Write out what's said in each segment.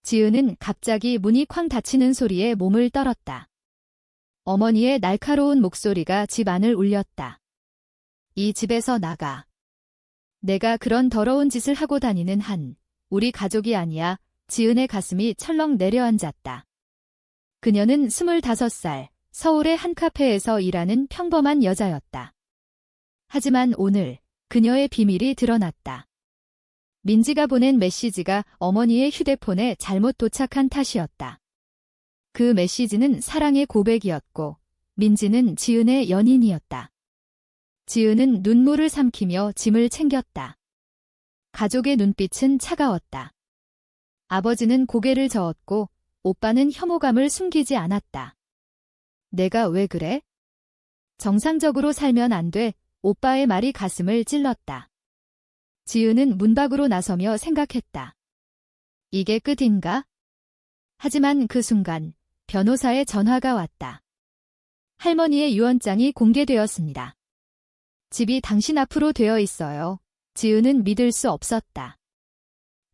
지은은 갑자기 문이 쾅 닫히는 소리에 몸을 떨었다. 어머니의 날카로운 목소리가 집 안을 울렸다. 이 집에서 나가. 내가 그런 더러운 짓을 하고 다니는 한 우리 가족이 아니야. 지은의 가슴이 철렁 내려앉았다. 그녀는 25살, 서울의 한 카페에서 일하는 평범한 여자였다. 하지만 오늘 그녀의 비밀이 드러났다. 민지가 보낸 메시지가 어머니의 휴대폰에 잘못 도착한 탓이었다. 그 메시지는 사랑의 고백이었고 민지는 지은의 연인이었다. 지은은 눈물을 삼키며 짐을 챙겼다. 가족의 눈빛은 차가웠다. 아버지는 고개를 저었고 오빠는 혐오감을 숨기지 않았다. 내가 왜 그래? 정상적으로 살면 안 돼. 오빠의 말이 가슴을 찔렀다. 지은은 문 밖으로 나서며 생각했다. 이게 끝인가? 하지만 그 순간 변호사의 전화가 왔다. 할머니의 유언장이 공개되었습니다. 집이 당신 앞으로 되어 있어요. 지은은 믿을 수 없었다.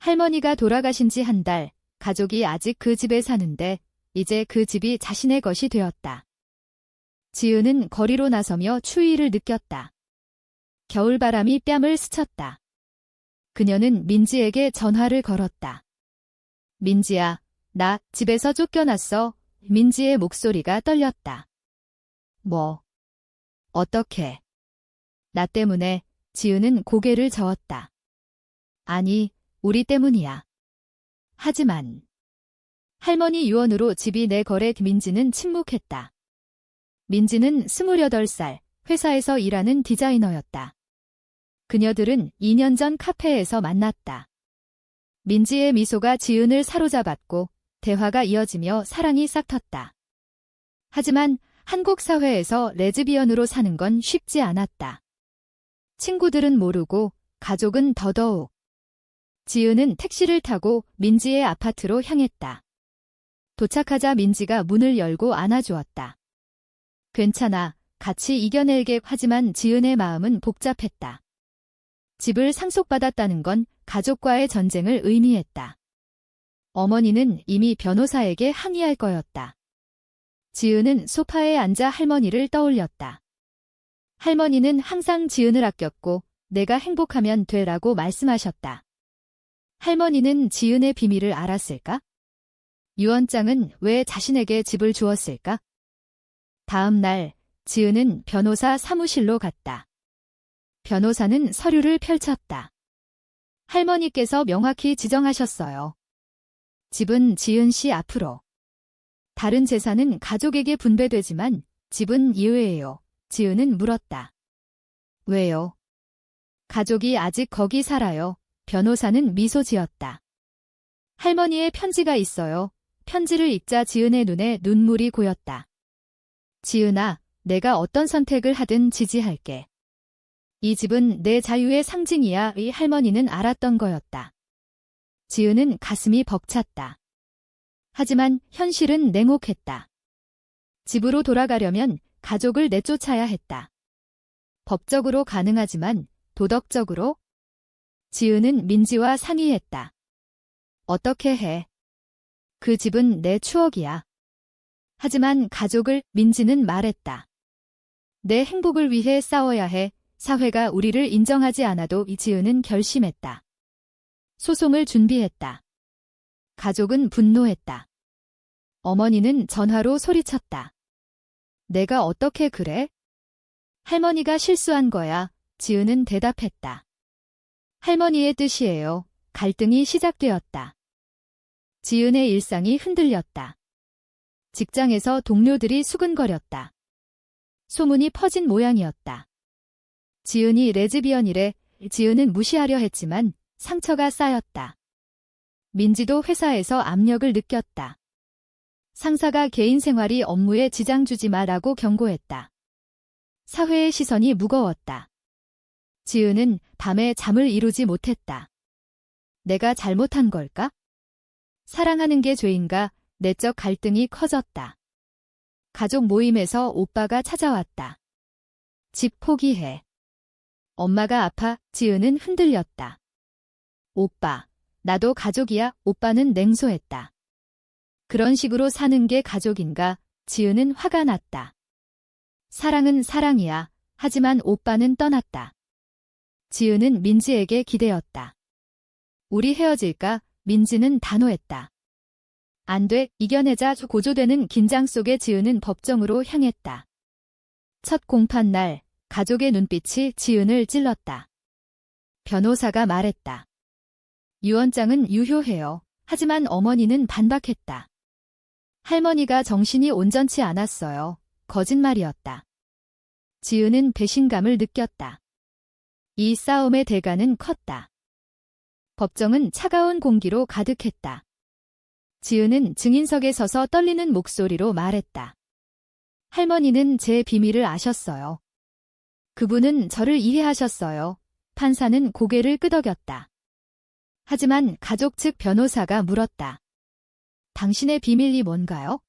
할머니가 돌아가신 지 한 달, 가족이 아직 그 집에 사는데 이제 그 집이 자신의 것이 되었다. 지은은 거리로 나서며 추위를 느꼈다. 겨울바람이 뺨을 스쳤다. 그녀는 민지에게 전화를 걸었다. 민지야, 나 집에서 쫓겨났어. 민지의 목소리가 떨렸다. 뭐? 어떻게? 나 때문에. 지은은 고개를 저었다. 아니, 우리 때문이야. 하지만 할머니 유언으로 집이 내 거래. 민지는 침묵했다. 민지는 28살, 회사에서 일하는 디자이너였다. 그녀들은 2년 전 카페에서 만났다. 민지의 미소가 지은을 사로잡았고 대화가 이어지며 사랑이 싹텄다. 하지만 한국 사회에서 레즈비언으로 사는 건 쉽지 않았다. 친구들은 모르고 가족은 더더욱. 지은은 택시를 타고 민지의 아파트로 향했다. 도착하자 민지가 문을 열고 안아주었다. 괜찮아, 같이 이겨낼게. 하지만 지은의 마음은 복잡했다. 집을 상속받았다는 건 가족과의 전쟁을 의미했다. 어머니는 이미 변호사에게 항의할 거였다. 지은은 소파에 앉아 할머니를 떠올렸다. 할머니는 항상 지은을 아꼈고 내가 행복하면 되라고 말씀하셨다. 할머니는 지은의 비밀을 알았을까? 유언장은 왜 자신에게 집을 주었을까? 다음 날 지은은 변호사 사무실로 갔다. 변호사는 서류를 펼쳤다. 할머니께서 명확히 지정하셨어요. 집은 지은 씨 앞으로. 다른 재산은 가족에게 분배되지만 집은 예외예요. 지은은 물었다. 왜요? 가족이 아직 거기 살아요. 변호사는 미소 지었다. 할머니의 편지가 있어요. 편지를 읽자 지은의 눈에 눈물이 고였다. 지은아, 내가 어떤 선택을 하든 지지할게. 이 집은 내 자유의 상징이야. 이 할머니는 알았던 거였다. 지은은 가슴이 벅찼다. 하지만 현실은 냉혹했다. 집으로 돌아가려면 가족을 내쫓아야 했다. 법적으로 가능하지만 도덕적으로? 지은은 민지와 상의했다. 어떻게 해? 그 집은 내 추억이야. 하지만 가족을. 민지는 말했다. 내 행복을 위해 싸워야 해. 사회가 우리를 인정하지 않아도. 지은은 결심했다. 소송을 준비했다. 가족은 분노했다. 어머니는 전화로 소리쳤다. 내가 어떻게 그래? 할머니가 실수한 거야. 지은은 대답했다. 할머니의 뜻이에요. 갈등이 시작되었다. 지은의 일상이 흔들렸다. 직장에서 동료들이 수근거렸다. 소문이 퍼진 모양이었다. 지은이 레즈비언이래. 지은은 무시하려 했지만 상처가 쌓였다. 민지도 회사에서 압력을 느꼈다. 상사가 개인 생활이 업무에 지장 주지 마라고 경고했다. 사회의 시선이 무거웠다. 지은은 밤에 잠을 이루지 못했다. 내가 잘못한 걸까? 사랑하는 게 죄인가? 내적 갈등이 커졌다. 가족 모임에서 오빠가 찾아왔다. 집 포기해. 엄마가 아파. 지은은 흔들렸다. 오빠, 나도 가족이야. 오빠는 냉소했다. 그런 식으로 사는 게 가족인가? 지은은 화가 났다. 사랑은 사랑이야. 하지만 오빠는 떠났다. 지은은 민지에게 기대었다. 우리 헤어질까? 민지는 단호했다. 안 돼, 이겨내자. 고조되는 긴장 속에 지은은 법정으로 향했다. 첫 공판 날, 가족의 눈빛이 지은을 찔렀다. 변호사가 말했다. 유언장은 유효해요. 하지만 어머니는 반박했다. 할머니가 정신이 온전치 않았어요. 거짓말이었다. 지은은 배신감을 느꼈다. 이 싸움의 대가는 컸다. 법정은 차가운 공기로 가득했다. 지은은 증인석에 서서 떨리는 목소리로 말했다. 할머니는 제 비밀을 아셨어요. 그분은 저를 이해하셨어요. 판사는 고개를 끄덕였다. 하지만 가족 측 변호사가 물었다. 당신의 비밀이 뭔가요?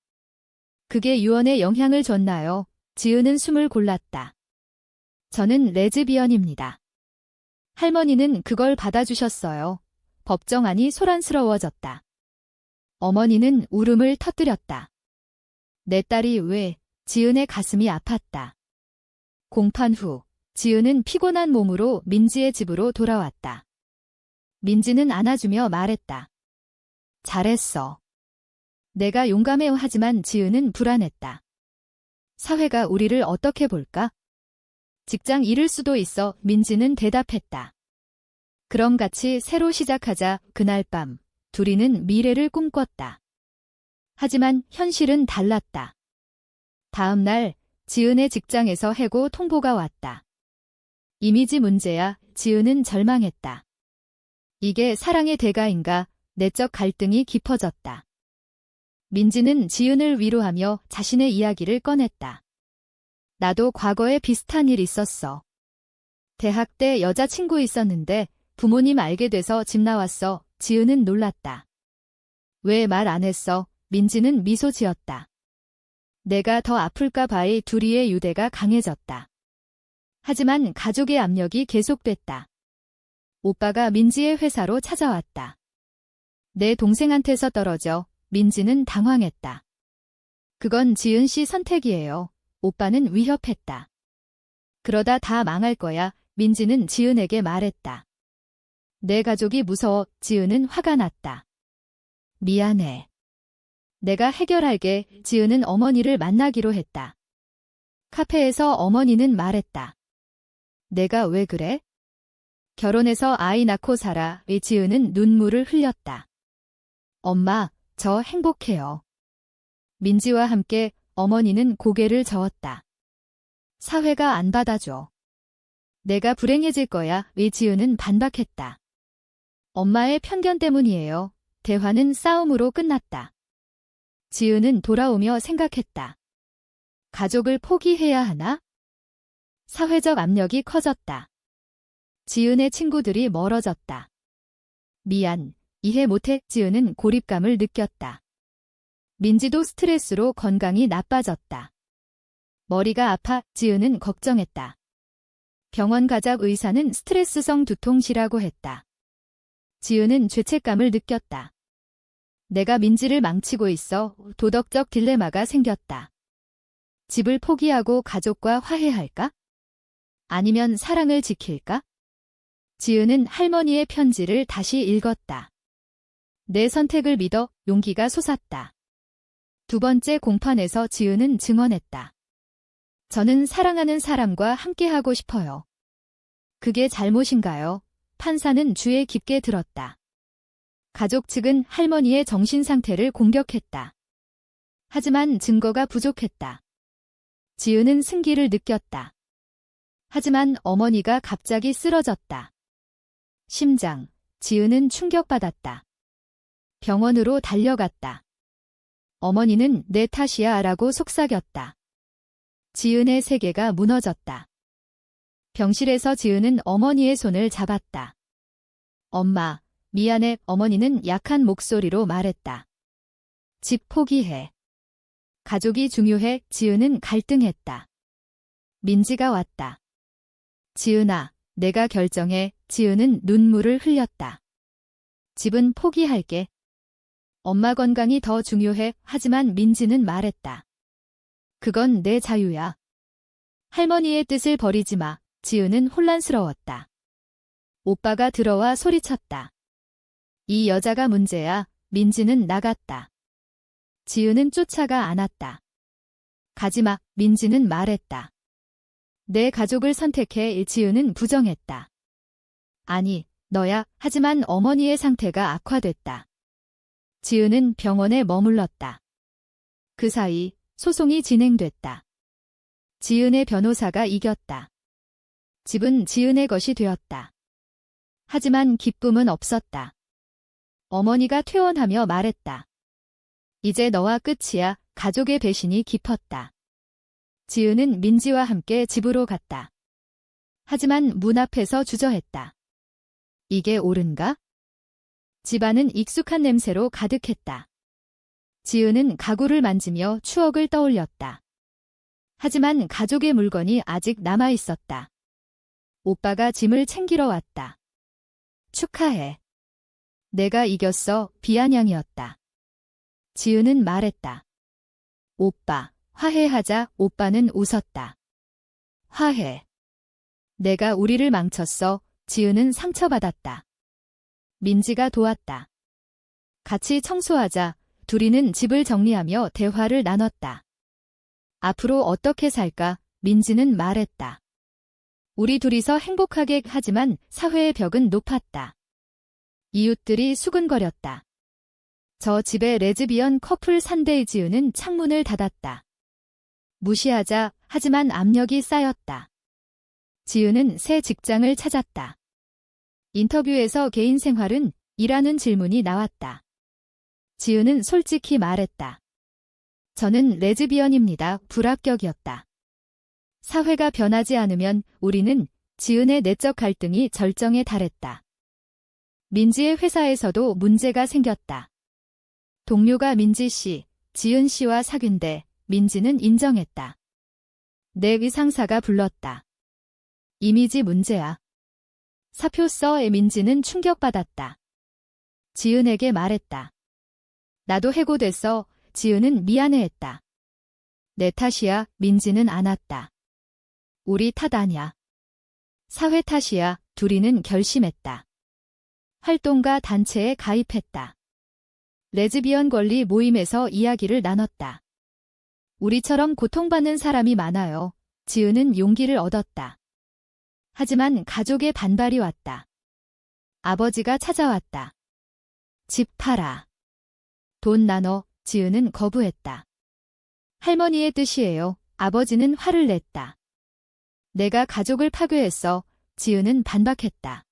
그게 유언에 영향을 줬나요? 지은은 숨을 골랐다. 저는 레즈비언입니다. 할머니는 그걸 받아주셨어요. 법정 안이 소란스러워졌다. 어머니는 울음을 터뜨렸다. 내 딸이 왜? 지은의 가슴이 아팠다. 공판 후 지은은 피곤한 몸으로 민지의 집으로 돌아왔다. 민지는 안아주며 말했다. 잘했어. 내가 용감해요. 하지만 지은은 불안했다. 사회가 우리를 어떻게 볼까? 직장 잃을 수도 있어. 민지는 대답했다. 그럼 같이 새로 시작하자. 그날 밤 둘이는 미래를 꿈꿨다. 하지만 현실은 달랐다. 다음 날 지은의 직장에서 해고 통보가 왔다. 이미지 문제야. 지은은 절망했다. 이게 사랑의 대가인가? 내적 갈등이 깊어졌다. 민지는 지은을 위로하며 자신의 이야기를 꺼냈다. 나도 과거에 비슷한 일 있었어. 대학 때 여자친구 있었는데 부모님 알게 돼서 집 나왔어. 지은은 놀랐다. 왜 말 안 했어? 민지는 미소 지었다. 내가 더 아플까 봐의 둘이의 유대가 강해졌다. 하지만 가족의 압력이 계속됐다. 오빠가 민지의 회사로 찾아왔다. 내 동생한테서 떨어져. 민지는 당황했다. 그건 지은 씨 선택이에요. 오빠는 위협했다. 그러다 다 망할 거야. 민지는 지은에게 말했다. 내 가족이 무서워. 지은은 화가 났다. 미안해. 내가 해결할게. 지은은 어머니를 만나기로 했다. 카페에서 어머니는 말했다. 내가 왜 그래? 결혼해서 아이 낳고 살아. 지은은 눈물을 흘렸다. 엄마, 저 행복해요. 민지와 함께 어머니는 고개를 저었다. 사회가 안 받아줘. 내가 불행해질 거야. 지은은 반박했다. 엄마의 편견 때문이에요. 대화는 싸움으로 끝났다. 지은은 돌아오며 생각했다. 가족을 포기해야 하나? 사회적 압력이 커졌다. 지은의 친구들이 멀어졌다. 미안, 이해 못해. 지은은 고립감을 느꼈다. 민지도 스트레스로 건강이 나빠졌다. 머리가 아파. 지은은 걱정했다. 병원 가자. 의사는 스트레스성 두통이라고 했다. 지은은 죄책감을 느꼈다. 내가 민지를 망치고 있어. 도덕적 딜레마가 생겼다. 집을 포기하고 가족과 화해할까? 아니면 사랑을 지킬까? 지은은 할머니의 편지를 다시 읽었다. 내 선택을 믿어. 용기가 솟았다. 두 번째 공판에서 지은은 증언했다. 저는 사랑하는 사람과 함께하고 싶어요. 그게 잘못인가요? 판사는 주의 깊게 들었다. 가족 측은 할머니의 정신 상태를 공격했다. 하지만 증거가 부족했다. 지은은 승기를 느꼈다. 하지만 어머니가 갑자기 쓰러졌다. 심장, 지은은 충격받았다. 병원으로 달려갔다. 어머니는 내 탓이야 라고 속삭였다. 지은의 세계가 무너졌다. 병실에서 지은은 어머니의 손을 잡았다. 엄마, 미안해. 어머니는 약한 목소리로 말했다. 집 포기해. 가족이 중요해. 지은은 갈등했다. 민지가 왔다. 지은아, 내가 결정해. 지은은 눈물을 흘렸다. 집은 포기할게. 엄마 건강이 더 중요해. 하지만 민지는 말했다. 그건 내 자유야. 할머니의 뜻을 버리지 마. 지은은 혼란스러웠다. 오빠가 들어와 소리쳤다. 이 여자가 문제야. 민지는 나갔다. 지은은 쫓아가 안았다. 가지마. 민지는 말했다. 내 가족을 선택해. 지은은 부정했다. 아니, 너야. 하지만 어머니의 상태가 악화됐다. 지은은 병원에 머물렀다. 그 사이 소송이 진행됐다. 지은의 변호사가 이겼다. 집은 지은의 것이 되었다. 하지만 기쁨은 없었다. 어머니가 퇴원하며 말했다. 이제 너와 끝이야. 가족의 배신이 깊었다. 지은은 민지와 함께 집으로 갔다. 하지만 문 앞에서 주저했다. 이게 옳은가? 집안은 익숙한 냄새로 가득했다. 지은은 가구를 만지며 추억을 떠올렸다. 하지만 가족의 물건이 아직 남아있었다. 오빠가 짐을 챙기러 왔다. 축하해. 내가 이겼어. 비아냥이었다. 지은은 말했다. 오빠, 화해하자. 오빠는 웃었다. 화해. 내가 우리를 망쳤어. 지은은 상처받았다. 민지가 도왔다. 같이 청소하자. 둘이는 집을 정리하며 대화를 나눴다. 앞으로 어떻게 살까? 민지는 말했다. 우리 둘이서 행복하게. 하지만 사회의 벽은 높았다. 이웃들이 수근거렸다. 저 집에 레즈비언 커플 산대. 지은은 창문을 닫았다. 무시하자. 하지만 압력이 쌓였다. 지은은 새 직장을 찾았다. 인터뷰에서 개인 생활은? 이라는 질문이 나왔다. 지은은 솔직히 말했다. 저는 레즈비언입니다. 불합격이었다. 사회가 변하지 않으면 우리는. 지은의 내적 갈등이 절정에 달했다. 민지의 회사에서도 문제가 생겼다. 동료가 민지 씨, 지은 씨와 사귄대. 민지는 인정했다. 내 의상사가 불렀다. 이미지 문제야. 사표 써에. 민지는 충격받았다. 지은에게 말했다. 나도 해고됐어. 지은은 미안해했다. 내 탓이야. 민지는 안았다. 우리 탓 아냐. 사회 탓이야. 둘이는 결심했다. 활동가 단체에 가입했다. 레즈비언 권리 모임에서 이야기를 나눴다. 우리처럼 고통받는 사람이 많아요. 지은은 용기를 얻었다. 하지만 가족의 반발이 왔다. 아버지가 찾아왔다. 집 팔아. 돈 나눠. 지은은 거부했다. 할머니의 뜻이에요. 아버지는 화를 냈다. 내가 가족을 파괴했어. 지은은 반박했다.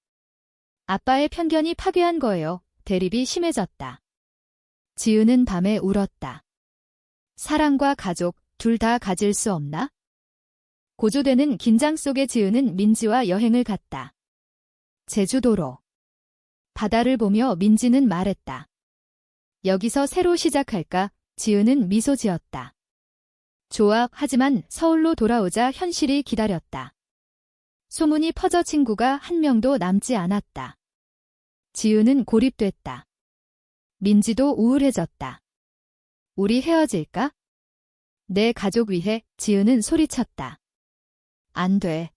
아빠의 편견이 파괴한 거예요. 대립이 심해졌다. 지은은 밤에 울었다. 사랑과 가족, 둘 다 가질 수 없나? 고조되는 긴장 속에 지은은 민지와 여행을 갔다. 제주도로. 바다를 보며 민지는 말했다. 여기서 새로 시작할까? 지은은 미소 지었다. 좋아. 하지만 서울로 돌아오자 현실이 기다렸다. 소문이 퍼져 친구가 한 명도 남지 않았다. 지은은 고립됐다. 민지도 우울해졌다. 우리 헤어질까? 내 가족 위해. 지은은 소리쳤다. 안 돼.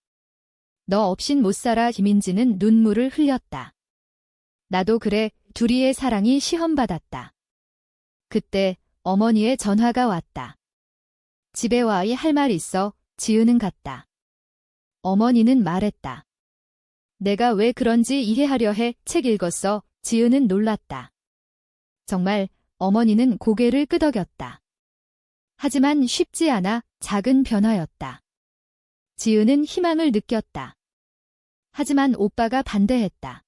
너 없인 못 살아. 김민지는 눈물을 흘렸다. 나도 그래. 둘이의 사랑이 시험받았다. 그때 어머니의 전화가 왔다. 집에 와. 할 말 있어. 지은은 갔다. 어머니는 말했다. 내가 왜 그런지 이해하려 해. 책 읽었어. 지은은 놀랐다. 정말. 어머니는 고개를 끄덕였다. 하지만 쉽지 않아. 작은 변화였다. 지은은 희망을 느꼈다. 하지만 오빠가 반대했다.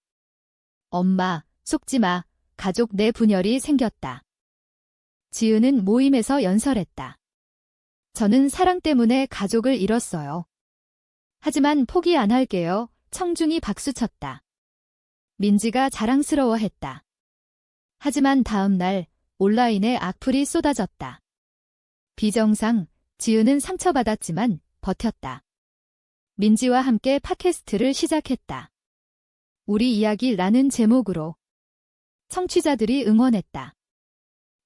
엄마, 속지 마. 가족 내 분열이 생겼다. 지은은 모임에서 연설했다. 저는 사랑 때문에 가족을 잃었어요. 하지만 포기 안 할게요. 청중이 박수쳤다. 민지가 자랑스러워했다. 하지만 다음 날 온라인에 악플이 쏟아졌다. 비정상. 지은은 상처받았지만 버텼다. 민지와 함께 팟캐스트를 시작했다. 우리 이야기라는 제목으로. 청취자들이 응원했다.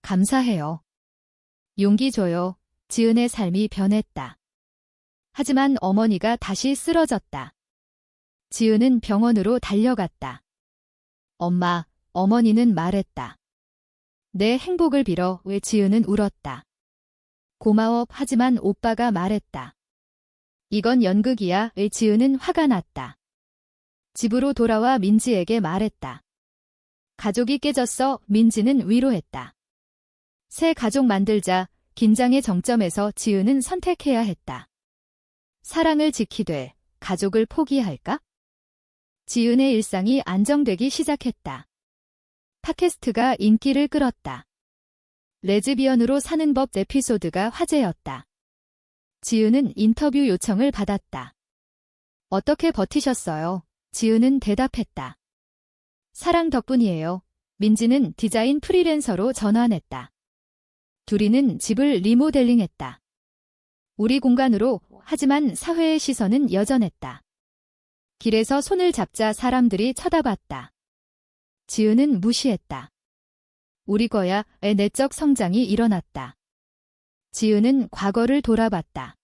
감사해요. 용기 줘요. 지은의 삶이 변했다. 하지만 어머니가 다시 쓰러졌다. 지은은 병원으로 달려갔다. 엄마, 어머니는 말했다. 내 행복을 빌어. 왜? 지은은 울었다. 고마워. 하지만 오빠가 말했다. 이건 연극이야. 왜? 지은은 화가 났다. 집으로 돌아와 민지에게 말했다. 가족이 깨졌어. 민지는 위로했다. 새 가족 만들자. 긴장의 정점에서 지은은 선택해야 했다. 사랑을 지키되 가족을 포기할까? 지은의 일상이 안정되기 시작했다. 팟캐스트가 인기를 끌었다. 레즈비언으로 사는 법 에피소드가 화제였다. 지은은 인터뷰 요청을 받았다. 어떻게 버티셨어요? 지은은 대답했다. 사랑 덕분이에요. 민지는 디자인 프리랜서로 전환했다. 둘이는 집을 리모델링했다. 우리 공간으로. 하지만 사회의 시선은 여전했다. 길에서 손을 잡자 사람들이 쳐다봤다. 지은은 무시했다. 우리 거야의 내적 성장이 일어났다. 지은은 과거를 돌아봤다.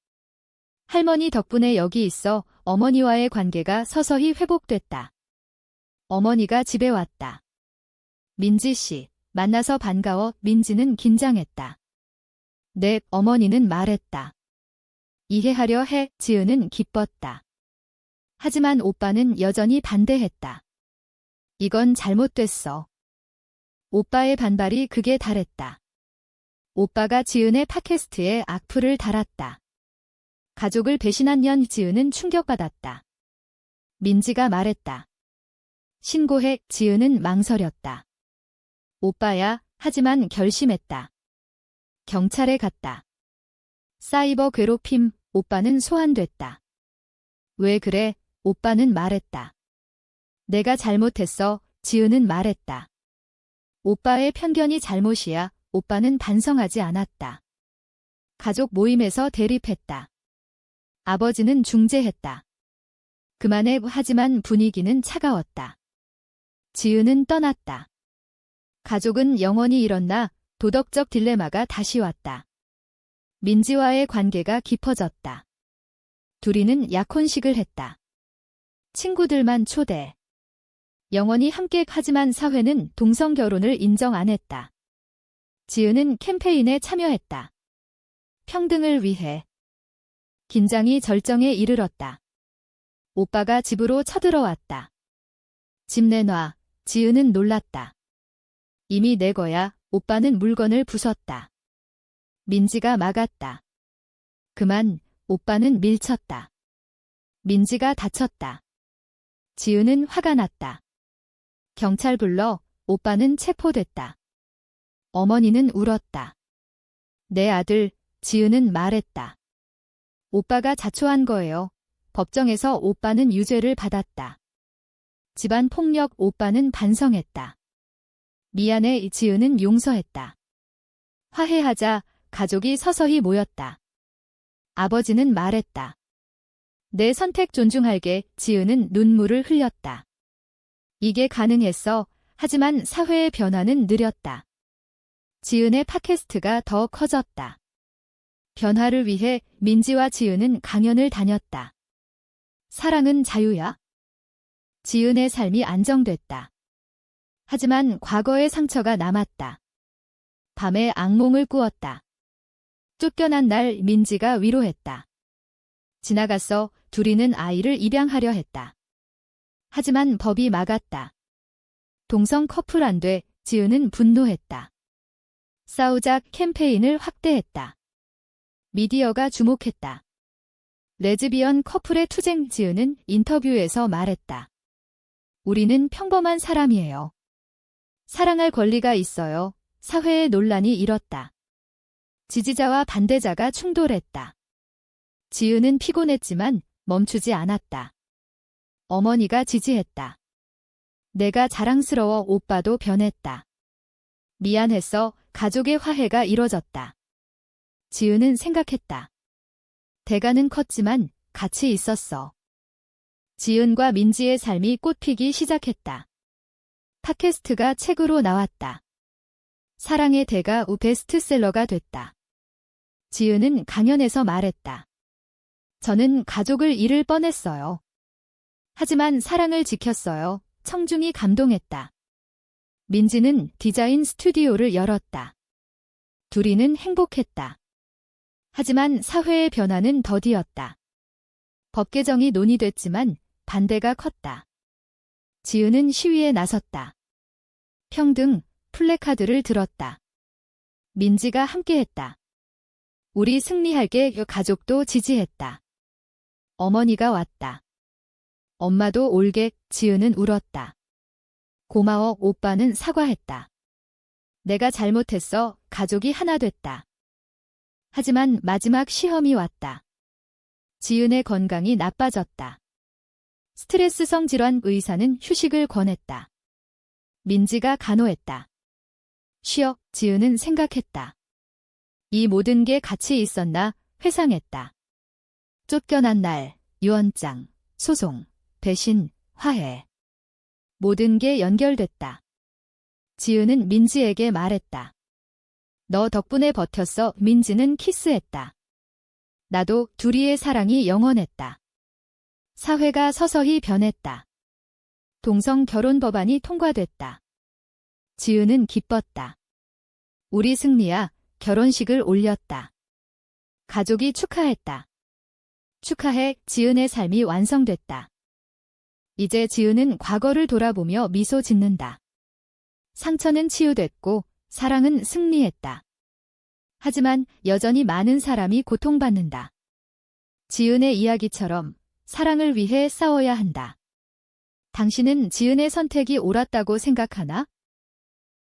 할머니 덕분에 여기 있어. 어머니와의 관계가 서서히 회복됐다. 어머니가 집에 왔다. 민지 씨, 만나서 반가워. 민지는 긴장했다. 네, 어머니는 말했다. 이해하려 해. 지은은 기뻤다. 하지만 오빠는 여전히 반대했다. 이건 잘못됐어. 오빠의 반발이 극에 달했다. 오빠가 지은의 팟캐스트에 악플을 달았다. 가족을 배신한 년. 지은은 충격받았다. 민지가 말했다. 신고해. 지은은 망설였다. 오빠야. 하지만 결심했다. 경찰에 갔다. 사이버 괴롭힘. 오빠는 소환됐다. 왜 그래? 오빠는 말했다. 내가 잘못했어. 지은은 말했다. 오빠의 편견이 잘못이야. 오빠는 반성하지 않았다. 가족 모임에서 대립했다. 아버지는 중재했다. 그만해. 하지만 분위기는 차가웠다. 지은은 떠났다. 가족은 영원히 일었나? 도덕적 딜레마가 다시 왔다. 민지와의 관계가 깊어졌다. 둘이는 약혼식을 했다. 친구들만 초대. 영원히 함께. 하지만 사회는 동성 결혼을 인정 안 했다. 지은은 캠페인에 참여했다. 평등을 위해. 긴장이 절정에 이르렀다. 오빠가 집으로 쳐들어왔다. 집 내놔. 지은은 놀랐다. 이미 내 거야. 오빠는 물건을 부쉈다. 민지가 막았다. 그만. 오빠는 밀쳤다. 민지가 다쳤다. 지은은 화가 났다. 경찰 불러. 오빠는 체포됐다. 어머니는 울었다. 내 아들. 지은은 말했다. 오빠가 자초한 거예요. 법정에서 오빠는 유죄를 받았다. 집안 폭력. 오빠는 반성했다. 미안해. 지은은 용서했다. 화해하자. 가족이 서서히 모였다. 아버지는 말했다. 내 선택 존중할게. 지은은 눈물을 흘렸다. 이게 가능했어. 하지만 사회의 변화는 느렸다. 지은의 팟캐스트가 더 커졌다. 변화를 위해 민지와 지은은 강연을 다녔다. 사랑은 자유야. 지은의 삶이 안정됐다. 하지만 과거의 상처가 남았다. 밤에 악몽을 꾸었다. 쫓겨난 날. 민지가 위로했다. 지나갔어. 둘이는 아이를 입양하려 했다. 하지만 법이 막았다. 동성 커플 안 돼. 지은은 분노했다. 싸우자. 캠페인을 확대했다. 미디어가 주목했다. 레즈비언 커플의 투쟁. 지은은 인터뷰에서 말했다. 우리는 평범한 사람이에요. 사랑할 권리가 있어요. 사회의 논란이 일었다. 지지자와 반대자가 충돌했다. 지은은 피곤했지만 멈추지 않았다. 어머니가 지지했다. 내가 자랑스러워. 오빠도 변했다. 미안했어. 가족의 화해가 이뤄졌다. 지은은 생각했다. 대가는 컸지만 같이 있었어. 지은과 민지의 삶이 꽃피기 시작했다. 팟캐스트가 책으로 나왔다. 사랑의 대가 베스트셀러가 됐다. 지은은 강연에서 말했다. 저는 가족을 잃을 뻔했어요. 하지만 사랑을 지켰어요. 청중이 감동했다. 민지는 디자인 스튜디오를 열었다. 둘이는 행복했다. 하지만 사회의 변화는 더디었다. 법 개정이 논의됐지만 반대가 컸다. 지은은 시위에 나섰다. 평등, 플래카드를 들었다. 민지가 함께했다. 우리 승리할게. 가족도 지지했다. 어머니가 왔다. 엄마도 올게. 지은은 울었다. 고마워. 오빠는 사과했다. 내가 잘못했어. 가족이 하나 됐다. 하지만 마지막 시험이 왔다. 지은의 건강이 나빠졌다. 스트레스성 질환 의사는 휴식을 권했다. 민지가 간호했다. 쉬어. 지은은 생각했다. 이 모든 게 같이 있었나 회상했다. 쫓겨난 날, 유언장, 소송, 배신, 화해. 모든 게 연결됐다. 지은은 민지에게 말했다. 너 덕분에 버텼어. 민지는 키스했다. 나도. 둘이의 사랑이 영원했다. 사회가 서서히 변했다. 동성 결혼 법안이 통과됐다. 지은은 기뻤다. 우리 승리야. 결혼식을 올렸다. 가족이 축하했다. 축하해. 지은의 삶이 완성됐다. 이제 지은은 과거를 돌아보며 미소 짓는다. 상처는 치유됐고 사랑은 승리했다. 하지만 여전히 많은 사람이 고통받는다. 지은의 이야기처럼 사랑을 위해 싸워야 한다. 당신은 지은의 선택이 옳았다고 생각하나?